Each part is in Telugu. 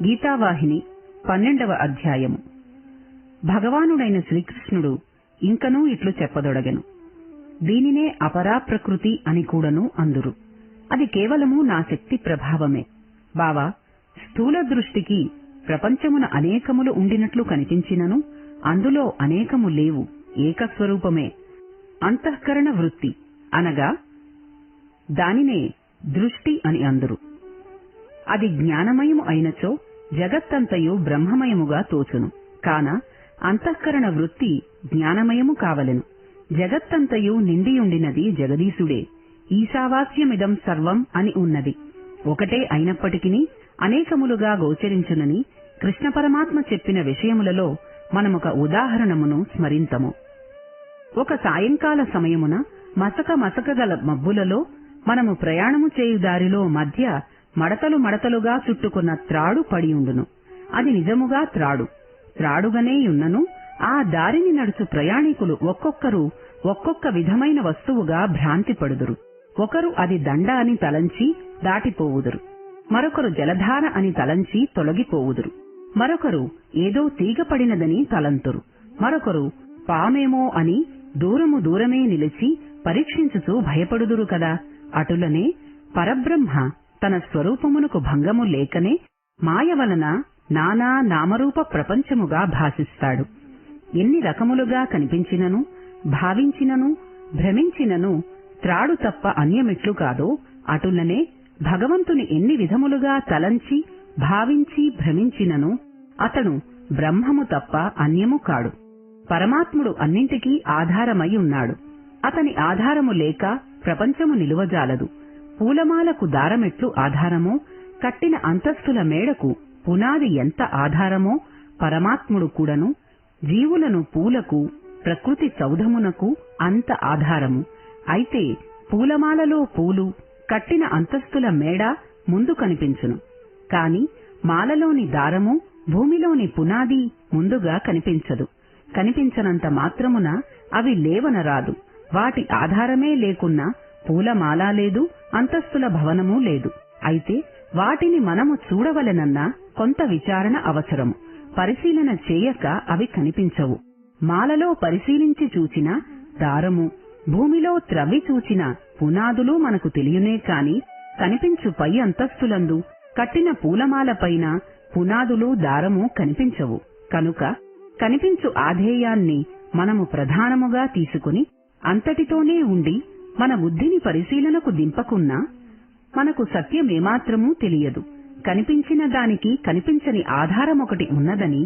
గీతావాహిని 12వ అధ్యాయము. భగవానుడైన శ్రీకృష్ణుడు ఇంకనూ ఇట్లు చెప్పదొడగెను. దీనినే అపరా ప్రకృతి అని కూడాను అందురు. అది కేవలము నా శక్తి ప్రభావమే. బావా, స్థూల దృష్టికి ప్రపంచమున అనేకములు ఉండినట్లు కనిపించినను అందులో అనేకము లేవు, ఏకస్వరూపమే. అంతఃకరణ వృత్తి అనగా దానినే దృష్టి అని అందురు. అది జ్ఞానమయము అయినచో జగత్తంతయు బ్రహ్మమయముగా తోచును. కాన అంతఃకరణ వృత్తి జ్ఞానమయము కావలెను. జగత్తంతయు నిండియుండినది జగదీశుడే. ఈశావాస్యమిదం సర్వం అని ఉన్నది. ఒకటే అయినప్పటికీ అనేకములుగా గోచరించునని కృష్ణ పరమాత్మ చెప్పిన విషయములలో మనమొక ఉదాహరణమును స్మరింతము. ఒక సాయంకాల సమయమున మసక మసకగల మబ్బులలో మనము ప్రయాణము చేయు దారిలో మధ్య మడతలు మడతలుగా చుట్టుకున్న త్రాడు పడియుండును. అది నిజముగా త్రాడుగనేయున్నను ఆ దారిని నడుచు ప్రయాణికులు ఒక్కొక్కరు ఒక్కొక్క విధమైన వస్తువుగా భ్రాంతి పడుదురు. ఒకరు అది దండ అని తలంచి దాటిపోవుదురు, మరొకరు జలధార అని తలంచి తొలగిపోవుదురు, మరొకరు ఏదో తీగ పడినదని తలంతురు, మరొకరు పామేమో అని దూరమే నిలిచి పరీక్షించుచూ భయపడుదురు కదా. అటులనే పరబ్రహ్మ తన స్వరూపమునకు భంగము లేకనే మాయ వలన నానా నామరూప ప్రపంచముగా భాసిస్తాడు. ఎన్ని రకములుగా కనిపించినను, భావించినను, భ్రమించినను త్రాడు తప్ప అన్యమిట్లు కాదో, అటులనే భగవంతుని ఎన్ని విధములుగా తలంచి భావించి భ్రమించినను అతడు బ్రహ్మము తప్ప అన్యము కాడు. పరమాత్ముడు అన్నింటికీ ఆధారమై ఉన్నాడు. అతని ఆధారము లేక ప్రపంచము నిలువజాలదు. పూలమాలకు దారమెట్లు ఆధారమో, కట్టిన అంతస్తుల మేడకు పునాది ఎంత ఆధారమో, పరమాత్ముడు కూడాను జీవులను పూలకు, ప్రకృతి సౌధమునకు అంత ఆధారము. అయితే పూలమాలలో పూలు, కట్టిన అంతస్తుల మేడ ముందు కనిపించును. కాని మాలలోని దారము, భూమిలోని పునాది ముందుగా కనిపించదు. కనిపించనంత మాత్రమున అవి లేవనరాదు. వాటి ఆధారమే లేకున్నా పూలమాల లేదు, అంతస్తుల భవనమూ లేదు. అయితే వాటిని మనము చూడవలెనన్నా కొంత విచారణ అవసరము. పరిశీలన చేయక అవి కనిపించవు. మాలలో పరిశీలించి చూచిన దారము, భూమిలో త్రవ్వి చూచిన పునాదులు మనకు తెలియనే కాని కనిపించు పై అంతస్తులందు కట్టిన పూలమాలపైన పునాదులు, దారము కనిపించవు. కనుక కనిపించు ఆధేయాన్ని మనము ప్రధానముగా తీసుకుని అంతటితోనే ఉండి మన బుద్ధిని పరిశీలనకు దింపకున్నా మనకు సత్యమేమాత్రమూ తెలియదు. కనిపించిన దానికి కనిపించని ఆధారమొకటి ఉన్నదని,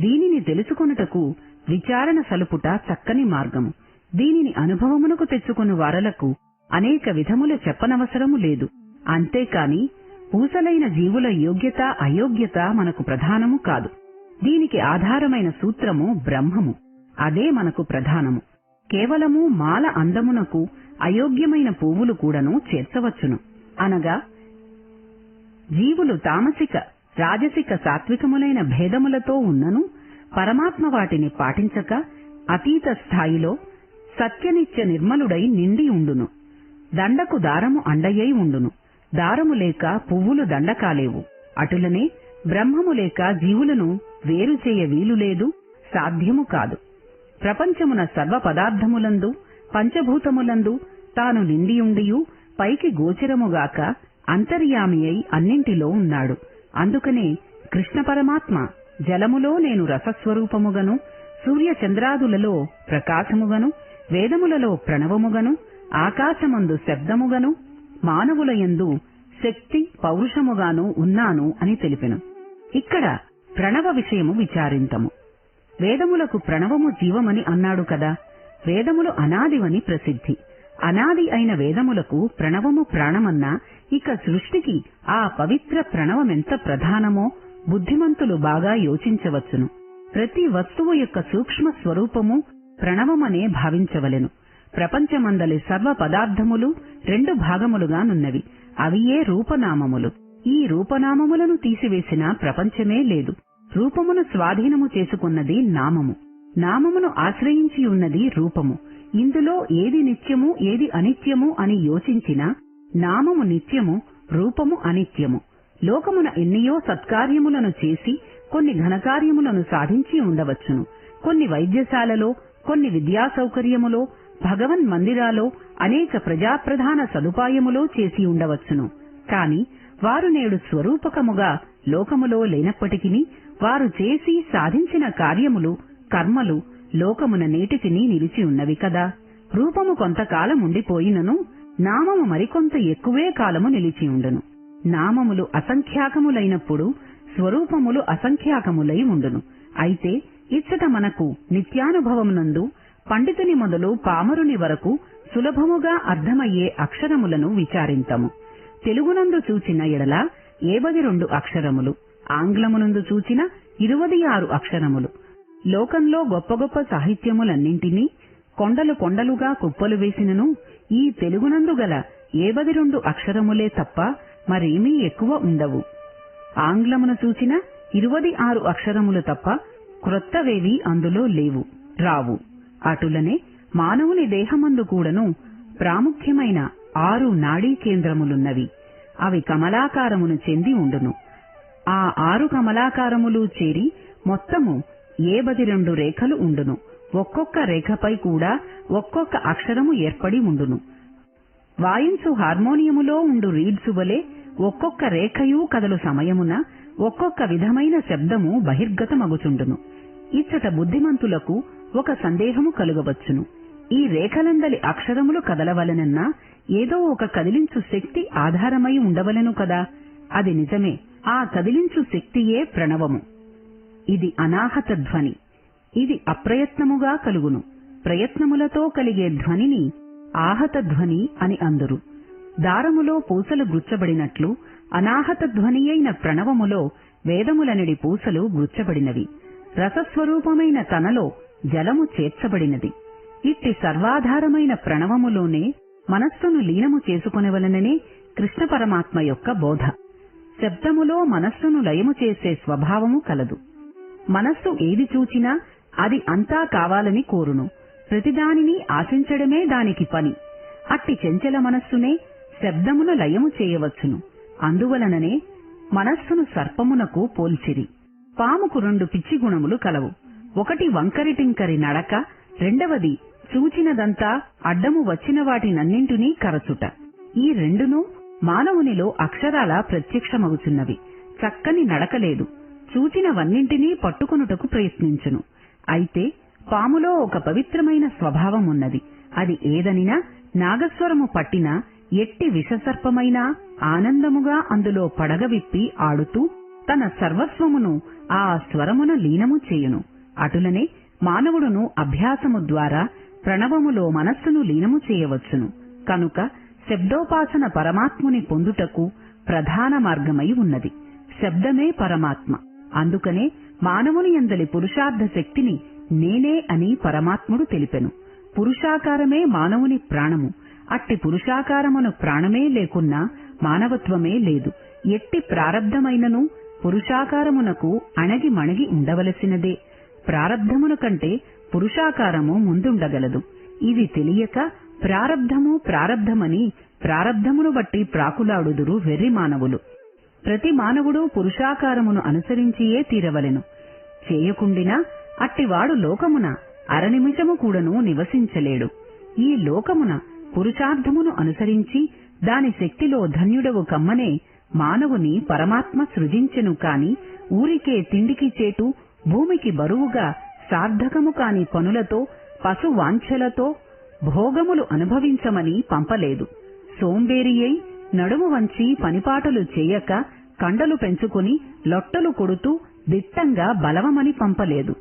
దీనిని తెలుసుకొనుటకు విచారణ సలుపుట చక్కని మార్గము. దీనిని అనుభవమునకు తెచ్చుకుని వారలకు అనేక విధముల చెప్పనవసరము లేదు. అంతేకాని పూసలైన జీవుల యోగ్యత అయోగ్యత మనకు ప్రధానము కాదు. దీనికి ఆధారమైన సూత్రము బ్రహ్మము. అదే మనకు ప్రధానము. కేవలము మాల అందమునకు అయోగ్యమైన పువ్వులు కూడాను చేర్చవచ్చును. అనగా జీవులు తామసిక, రాజసిక, సాత్వికములైన భేదములతో ఉన్నను పరమాత్మ వాటిని పాటించక అతీత స్థాయిలో సత్యనిత్య నిర్మలుడై నిండి ఉండును. దండకు దారము అండయ్యై ఉండును. దారము లేక పువ్వులు దండ కాలేవు. అటులనే బ్రహ్మము లేక జీవులను వేరు చేయ వీలులేదు, సాధ్యము కాదు. ప్రపంచమున సర్వ పదార్థములందు, పంచభూతములందు తాను నిండియుండియు పైకి గోచరముగాక అంతర్యామి అయి అన్నింటిలో ఉన్నాడు. అందుకనే కృష్ణ పరమాత్మ జలములో నేను రసస్వరూపముగను, సూర్యచంద్రాదులలో ప్రకాశముగను, వేదములలో ప్రణవముగను, ఆకాశమందు శబ్దముగను, మానవులయందు శక్తి పౌరుషముగాను ఉన్నాను అని తెలిపెను. ఇక్కడ ప్రణవ విషయము విచారింతము. వేదములకు ప్రణవము జీవమని అన్నాడు కదా. వేదములు అనాదివని ప్రసిద్ధి. అనాది అయిన వేదములకు ప్రణవము ప్రాణమన్నా ఇక సృష్టికి ఆ పవిత్ర ప్రణవమెంత ప్రధానమో బుద్ధిమంతులు బాగా యోచించవచ్చును. ప్రతి వస్తువు యొక్క సూక్ష్మ స్వరూపము ప్రణవమనే భావించవలెను. ప్రపంచమందలి సర్వ పదార్థములు రెండు భాగములుగానున్నవి. అవియే రూపనామములు. ఈ రూపనామములను తీసివేసిన ప్రపంచమే లేదు. రూపమును స్వాధీనము చేసుకున్నది నామము. నామమును ఆశ్రయించి ఉన్నది రూపము. ఇందులో ఏది నిత్యము ఏది అనిత్యము అని యోచించినా నామము నిత్యము, రూపము అనిత్యము. లోకమున ఎన్నియో సత్కార్యములను చేసి కొన్ని ఘనకార్యములను సాధించి ఉండవచ్చును. కొన్ని వైద్యశాలలో, కొన్ని విద్యా సౌకర్యములో, భగవన్ మందిరాలో, అనేక ప్రజాప్రధాన సదుపాయములో చేసి ఉండవచ్చును. కాని వారు నేడు స్వరూపకముగా లోకములో లేనప్పటికీ వారు చేసి సాధించిన కార్యములు, కర్మలు లోకమున నేటికిని నిలిచి ఉన్నవి కదా. రూపము కొంతకాలం ఉండిపోయినను నామము మరికొంత ఎక్కువే కాలము నిలిచి ఉండును. నామములు అసంఖ్యాకములైనప్పుడు స్వరూపములు అసంఖ్యాకములై ఉండును. అయితే ఇచ్చట మనకు నిత్యానుభవమునందు పండితుని మొదలు పామరుని వరకు సులభముగా అర్థమయ్యే అక్షరములను విచారింతము. తెలుగునందు చూచిన ఎడల 72 అక్షరములు, ఆంగ్లమునందు చూచిన 26 అక్షరములు. లోకంలో గొప్ప గొప్ప సాహిత్యములన్నింటినీ కొండలు కొండలుగా కుప్పలు వేసినను ఈ తెలుగునందు గల 72 అక్షరములే తప్ప మరేమీ ఎక్కువ ఉండవు. ఆంగ్లమును చూచిన 26 అక్షరములు తప్ప క్రొత్తవేవీ అందులో లేవు, రావు. అటులనే మానవుని దేహమందు కూడాను ప్రాముఖ్యమైన 6 నాడీ కేంద్రములున్నవి. అవి కమలాకారమును చెంది ఉండును. ఆ 6 కమలాకారములు చేరి మొత్తము 72 రేఖలు ఉండును. ఒక్కొక్క రేఖపై కూడా ఒక్కొక్క అక్షరము ఏర్పడి ఉండును. వాయించు హార్మోనియములో ఉండు రీడ్సు వలె ఒక్కొక్క రేఖయూ కదలు సమయమున ఒక్కొక్క విధమైన శబ్దము బహిర్గతమగుచుండును. ఇచ్చట బుద్ధిమంతులకు ఒక సందేహము కలుగవచ్చును. ఈ రేఖలందలి అక్షరములు కదలవలనన్నా ఏదో ఒక కదిలించు శక్తి ఆధారమై ఉండవలెను కదా. అది నిజమే. ఆ కదిలించు శక్తియే ప్రణవము. ఇది అనాహత ధ్వని. ఇది అప్రయత్నముగా కలుగును. ప్రయత్నములతో కలిగే ధ్వనిని ఆహత ధ్వని అని అందురు. దారములో పూసలు గుచ్చబడినట్లు అనాహత ధ్వని అయిన ప్రణవములో వేదములనిడి పూసలు గుచ్చబడినవి. రసస్వరూపమైన తనలో జలము చేర్చబడినది. ఇట్టి సర్వాధారమైన ప్రణవములోనే మనస్సును లీనము చేసుకొనవలననే కృష్ణ పరమాత్మ యొక్క బోధ. శబ్దములో మనస్సును లయము చేసే స్వభావము కలదు. మనస్సు ఏది చూచినా అది అంతా కావాలని కోరును. ప్రతిదానిని ఆశించడమే దానికి పని. అట్టి చెంచల మనస్సునే శబ్దమును లయము చేయవచ్చును. అందువలననే మనస్సును సర్పమునకు పోల్చిరి. పాముకు 2 పిచ్చి గుణములు కలవు. ఒకటి వంకరిటింకరి నడక, రెండవది చూచినదంతా అడ్డము వచ్చిన వాటినన్నింటినీ కరచుట. ఈ రెండును మానవునిలో అక్షరాల ప్రత్యక్షమగుచున్నవి. చక్కని నడకలేదు. చూచినవన్నింటినీ పట్టుకొనుటకు ప్రయత్నించును. అయితే పాములో ఒక పవిత్రమైన స్వభావమున్నది. అది ఏదనినా నాగస్వరము పట్టినా ఎట్టి విషసర్పమైనా ఆనందముగా అందులో పడగవిప్పి ఆడుతూ తన సర్వస్వమును ఆ స్వరమున లీనము చేయును. అటులనే మానవుడును అభ్యాసము ద్వారా ప్రణవములో మనస్సును లీనము చేయవచ్చును. కనుక శబ్దోపాసన పరమాత్ముని పొందుటకు ప్రధాన మార్గమై ఉన్నది. శబ్దమే పరమాత్మ. అందుకనే మానవుని యందలి పురుషార్థ శక్తిని నేనే అని పరమాత్ముడు తెలిపెను. పురుషాకారమే మానవుని ప్రాణము. అట్టి పురుషాకారమును ప్రాణమే లేకున్నా మానవత్వమే లేదు. ఎట్టి ప్రారబ్ధమైనను పురుషాకారమునకు అణగి మణగి ఉండవలసినదే. ప్రారబ్ధమున కంటే పురుషాకారము ముందుండగలదు. ఇది తెలియక ప్రారబ్ధమని ప్రారబ్ధమును బట్టి ప్రాకులాడుదురు వెర్రి మానవులు. ప్రతి మానవుడు పురుషాకారమును అనుసరించియే తీరవలెను. చేయకుండినా అట్టివాడు లోకమున అరనిమిషము కూడాను నివసించలేడు. ఈ లోకమున పురుషార్థమును అనుసరించి దాని శక్తిలో ధన్యుడవు కమ్మనే మానవుని పరమాత్మ సృజించెను. కాని ఊరికే తిండికి చేటు, భూమికి బరువుగా సార్థకము కాని పనులతో, పశువాంఛలతో భోగములు అనుభవించమని పంపలేదు. సోంబేరియై నడుము వంచి పనిపాటలు చేయక కండలు పెంచుకుని లొట్టలు కొడుతూ దిట్టంగా బలవమని పంపలేదు.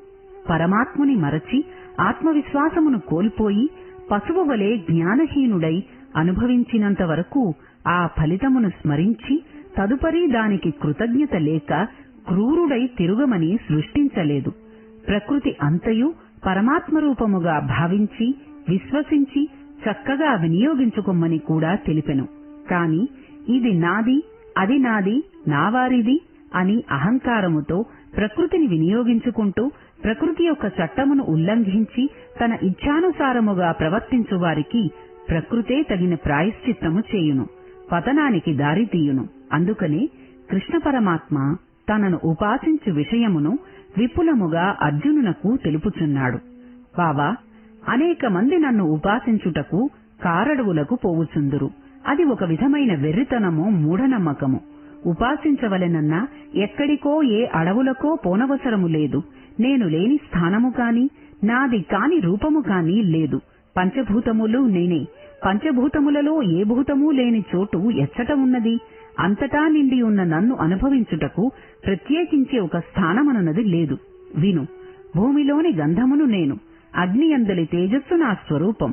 పరమాత్ముని మరచి ఆత్మవిశ్వాసమును కోల్పోయి పశువు వలె జ్ఞానహీనుడై అనుభవించినంత వరకు ఆ ఫలితమును స్మరించి తదుపరి దానికి కృతజ్ఞత లేక క్రూరుడై తిరుగమని సృష్టించలేదు. ప్రకృతి అంతయు పరమాత్మ రూపముగా భావించి విశ్వసించి చక్కగా వినియోగించుకొమ్మని కూడా తెలిపెను. కాని ఇది నాది, అది నాది, నావారిది అని అహంకారముతో ప్రకృతిని వినియోగించుకుంటూ ప్రకృతి యొక్క చట్టమును ఉల్లంఘించి తన ఇచ్ఛానుసారముగా ప్రవర్తించు వారికి ప్రకృతే తగిన ప్రాయశ్చిత్తము చేయును, పతనానికి దారితీయును. అందుకనే కృష్ణ పరమాత్మ తనను ఉపాసించు విషయమును విపులముగా అర్జునునకు తెలుపుచున్నాడు. బాబా, అనేక మంది నన్ను ఉపాసించుటకు కారడవులకు పోవుచుందురు. అది ఒక విధమైన వెర్రితనము, మూఢనమ్మకము. ఉపాసించవలెనన్నా ఎక్కడికో ఏ అడవులకో పోనవసరము లేదు. నేను లేని స్థానము కాని, నాది కాని రూపము కాని లేదు. పంచభూతములు నేనే. పంచభూతములలో ఏ భూతమూ లేని చోటు ఎచ్చట ఉన్నది? అంతటా నిండి ఉన్న నన్ను అనుభవించుటకు ప్రత్యేకించి ఒక స్థానమనున్నది లేదు. విను, భూమిలోని గంధమును నేను, అగ్ని అందలి తేజస్సు నా స్వరూపం,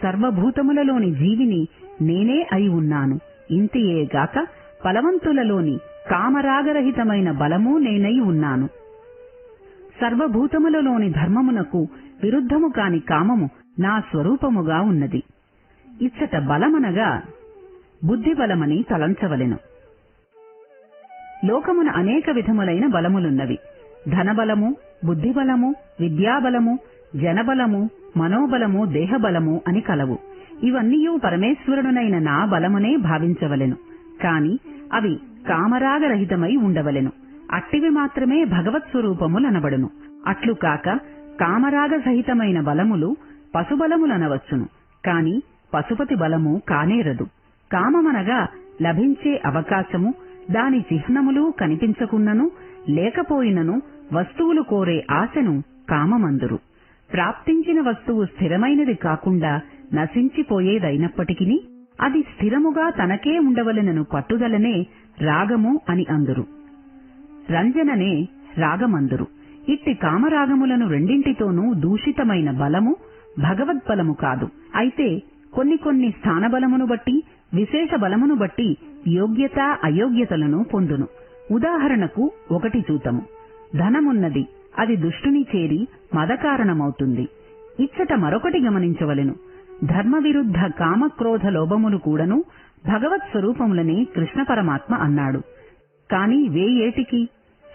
సర్వభూతములలోని జీవిని నేనే అయి ఉన్నాను. ఇంతియేగాక ఫలవంతులలోని కామరాగరహితమైన బలము నేనై ఉన్నాను. సర్వభూతములలోని ధర్మమునకు విరుద్ధము కాని కామము నా స్వరూపముగా ఉన్నది. ఇచ్చట బలమనగా బుద్ధిబలమని తలంచవలెను. లోకమున అనేక విధములైన బలములున్నవి. ధనబలము, బుద్ధిబలము, విద్యాబలము, జనబలము, మనోబలము, దేహబలము అని కలవు. ఇవన్నీయూ పరమేశ్వరుడునైన నా బలమునే భావించవలెను. కాని అవి కామరాగరహితమై ఉండవలెను. అట్టివి మాత్రమే భగవత్ స్వరూపములనబడును. అట్లు కాక కామరాగ సహితమైన బలములు పశుబలములనవచ్చును. కాని పశుపతి బలము కానేరదు. కామమనగా లభించే అవకాశము, దాని చిహ్నములు కనిపించకున్నను లేకపోయినను వస్తువులు కోరే ఆశను కామమందురు. ప్రాప్తించిన వస్తువు స్థిరమైనది కాకుండా నశించిపోయేదైనప్పటికీ అది స్థిరముగా తనకే ఉండవలెనను పట్టుదలనే రాగము అని అందురు. రంజననే రాగమందురు. ఇట్టి కామరాగములను రెండింటితోనూ దూషితమైన బలము భగవద్బలము కాదు. అయితే కొన్ని స్థానబలమును బట్టి, విశేష బలమును బట్టి యోగ్యత అయోగ్యతలను పొందును. ఉదాహరణకు ఒకటి చూతము. ధనమున్నది, అది దుష్టుని చేరి మదకారణమవుతుంది. ఇచ్చట మరొకటి గమనించవలెను. ధర్మవిరుద్ధ కామక్రోధ లోభములు కూడాను భగవత్ స్వరూపములని కృష్ణ పరమాత్మ అన్నాడు. కాని వేయేటికి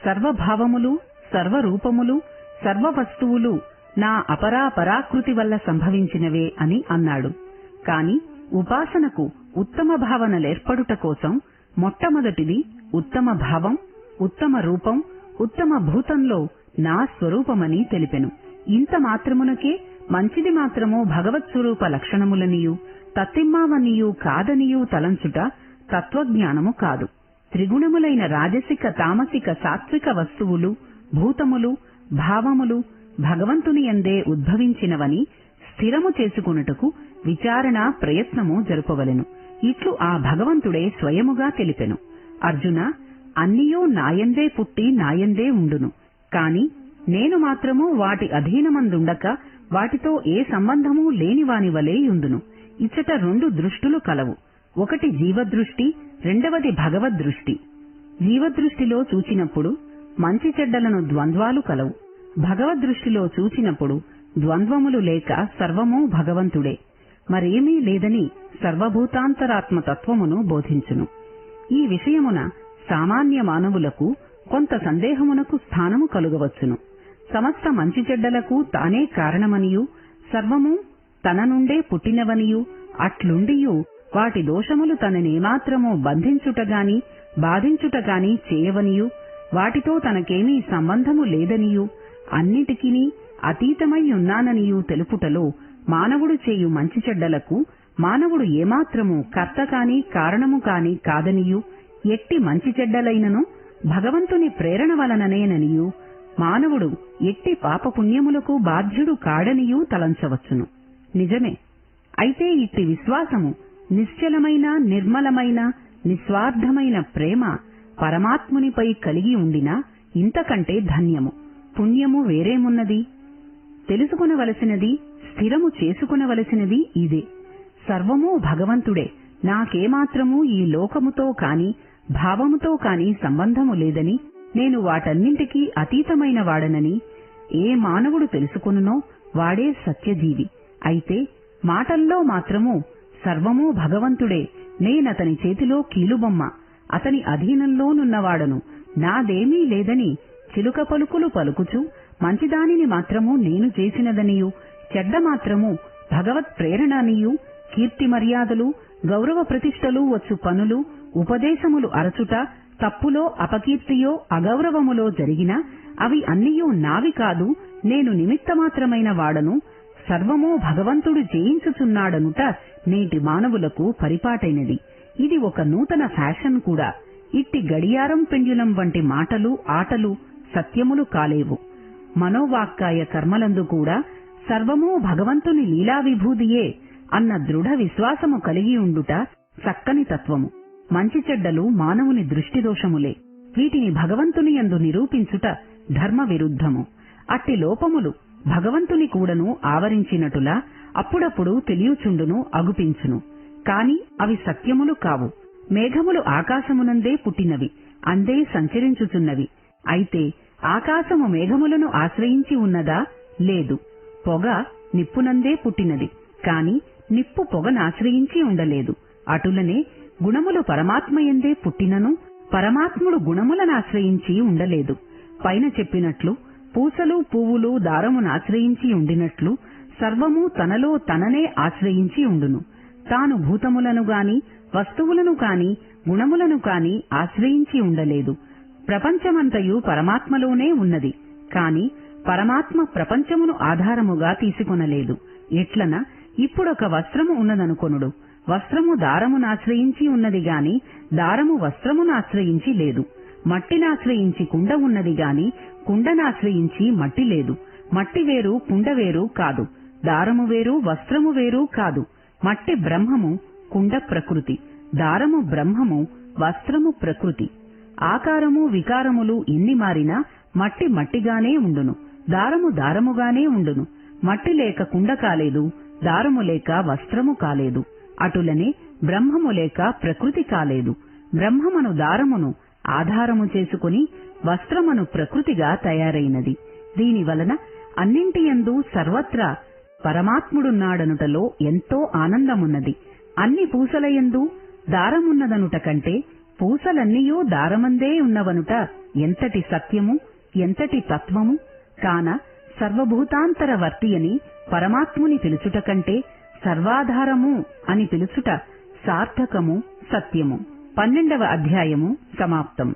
సర్వభావములు, సర్వరూపములు, సర్వవస్తువులు నా అపరాపరాకృతి వల్ల సంభవించినవే అని అన్నాడు. కాని ఉపాసనకు ఉత్తమ భావనలేర్పడుట కోసం మొట్టమొదటిది ఉత్తమ భావం, ఉత్తమ రూపం, ఉత్తమ భూతంలో నా స్వరూపమని తెలిపెను. ఇంత మాత్రమునకే మంచిది మాత్రము భగవత్ స్వరూప లక్షణములనియు తత్తిమ్మావనియు కాదనియు తలంచుట తత్వజ్ఞానము కాదు. త్రిగుణములైన రాజసిక, తామసిక, సాత్విక వస్తువులు, భూతములు, భావములు భగవంతుని యందే ఉద్భవించినవని స్థిరము చేసుకున్నటకు విచారణ ప్రయత్నము జరుపవలెను. ఇట్లు ఆ భగవంతుడే స్వయముగా తెలిపెను. అర్జున, అన్నియూ నాయందే పుట్టి నాయందే ఉండును. కాని నేను మాత్రము వాటి అధీనమందుండక వాటితో ఏ సంబంధమూ లేనివాని వలే యుందును. ఇచ్చట రెండు దృష్టులు కలవు. ఒకటి జీవదృష్టి, రెండవది భగవద్దృష్టి. జీవదృష్టిలో చూచినప్పుడు మంచి చెడ్డలను ద్వంద్వాలు కలవు. భగవద్దృష్టిలో చూచినప్పుడు ద్వంద్వములు లేక సర్వమూ భగవంతుడే, మరేమీ లేదని సర్వభూతాంతరాత్మ తత్వమును బోధించును. ఈ విషయమున సామాన్య మానవులకు కొంత సందేహమునకు స్థానము కలుగవచ్చును. సమస్త మంచి చెడ్డలకు తానే కారణమనియు, సర్వము తన నుండే పుట్టినవనియు, అట్లుండియు వాటి దోషములు తననేమాత్రమూ బంధించుటగాని బాధించుటగాని చేయవనియు, వాటితో తనకేమీ సంబంధము లేదనియు, అన్నిటికినీ అతీతమై ఉన్నాననియు తెలుపుటలో మానవుడు చేయు మంచి చెడ్డలకు మానవుడు ఏమాత్రము కర్త కాని కారణము కాని కాదనియు, ఎట్టి మంచి చెడ్డలైనను భగవంతుని ప్రేరణ వలననేననియు, మానవుడు ఎట్టి పాపపుణ్యములకు బాధ్యుడు కాడనియూ తలంచవచ్చును. నిజమే. అయితే ఇట్టి విశ్వాసము నిశ్చలమైన, నిర్మలమైన, నిస్వార్థమైన ప్రేమ పరమాత్మునిపై కలిగి ఉండినా ఇంతకంటే ధన్యము, పుణ్యము వేరేమున్నది? తెలుసుకునవలసినది, స్థిరము చేసుకునవలసినది ఇదే. సర్వమూ భగవంతుడే, నాకేమాత్రమూ ఈ లోకముతో కాని భావముతో కాని సంబంధము లేదని, నేను వాటన్నింటికీ అతీతమైన వాడనని ఏ మానవుడు తెలుసుకొనునో వాడే సత్యజీవి. అయితే మాటల్లో మాత్రము సర్వమూ భగవంతుడే, నేనతని చేతిలో కీలుబొమ్మ, అతని అధీనంలోనున్నవాడను, నాదేమీ లేదని చిలుక పలుకులు పలుకుచు మంచిదానిని మాత్రము నేను చేసినదనియు, చెడ్డ మాత్రము భగవత్ ప్రేరణనియు, కీర్తి మర్యాదలు, గౌరవ ప్రతిష్టలు వచ్చు పనులు, ఉపదేశములు అరచుట తప్పులో, అపకీర్తియో, అగౌరవములో జరిగినా అవి అన్నియూ నావి కాదు, నేను నిమిత్తమాత్రమైన వాడను, సర్వమూ భగవంతుడు చేయించుచున్నాడనుట నేటి మానవులకు పరిపాటైనది. ఇది ఒక నూతన ఫ్యాషన్ కూడా. ఇట్టి గడియారం పెండ్యులం వంటి మాటలు, ఆటలు సత్యములు కాలేవు. మనోవాక్కాయ కర్మలందు కూడా సర్వమూ భగవంతుని లీలా విభూదియే అన్న దృఢ విశ్వాసము కలిగి ఉండుట చక్కని తత్వము. మంచి చెడ్డలు మానవుని దృష్టిదోషములే. వీటిని భగవంతుని యందు నిరూపించుట ధర్మ విరుద్ధము. అట్టి లోపములు భగవంతుని కూడను ఆవరించినటులా అప్పుడప్పుడు తెలియచుండును, అగుపించును. కాని అవి సత్యములు కావు. మేఘములు ఆకాశమునందే పుట్టినవి, అందే సంచరించుచున్నవి. అయితే ఆకాశము మేఘములను ఆశ్రయించి ఉన్నదా? లేదు. పొగ నిప్పునందే పుట్టినది, కాని నిప్పు పొగనాశ్రయించి ఉండలేదు. అటులనే గుణములు పరమాత్మయందే పుట్టినను పరమాత్ముడు గుణములనాశ్రయించి ఉండలేదు. పైన చెప్పినట్లు పూసలు, పువ్వులు దారమునాశ్రయించి ఉండినట్లు సర్వము తనలో తననే ఆశ్రయించి ఉండును. తాను భూతములను గాని, వస్తువులను కాని, గుణములను కాని ఆశ్రయించి ఉండలేదు. ప్రపంచమంతయు పరమాత్మలోనే ఉన్నది. కాని పరమాత్మ ప్రపంచమును ఆధారముగా తీసుకొనలేదు. ఎట్లన ఇప్పుడొక వస్త్రము ఉన్నదనుకొనుడు. వస్త్రము దారమునాశ్రయించి ఉన్నది గాని దారము వస్త్రమునాశ్రయించి లేదు. మట్టినాశ్రయించి కుండ ఉన్నది గాని కుండనాశ్రయించి మట్టి లేదు. మట్టి వేరు, కుండ వేరు కాదు. దారము వేరు, వస్త్రము వేరు కాదు. మట్టి బ్రహ్మము, కుండ ప్రకృతి. దారము బ్రహ్మము, వస్త్రము ప్రకృతి. ఆకారము, వికారములు ఎన్ని మారినా మట్టి మట్టిగానే ఉండును, దారము దారముగానే ఉండును. మట్టి లేక కుండ కాలేదు, దారము లేక వస్త్రము కాలేదు. అటులనే బ్రహ్మము లేక ప్రకృతి కాలేదు. బ్రహ్మమును దారమును ఆధారము చేసుకుని వస్త్రమును ప్రకృతిగా తయారైనది. దీనివలన అన్నింటియందు సర్వత్రా పరమాత్ముడున్నాడనుటలో ఎంతో ఆనందమున్నది. అన్ని పూసలయందు దారమున్నదనుట కంటే పూసలన్నీయూ దారమందే ఉన్నవనుట ఎంతటి సత్యము, ఎంతటి తత్వము! కాన సర్వభూతాంతరవర్తి అని పరమాత్ముని పిలుచుట కంటే సర్వాధారము అని పిలుచుట సార్థకము, సత్యము. 12వ అధ్యాయము సమాప్తం.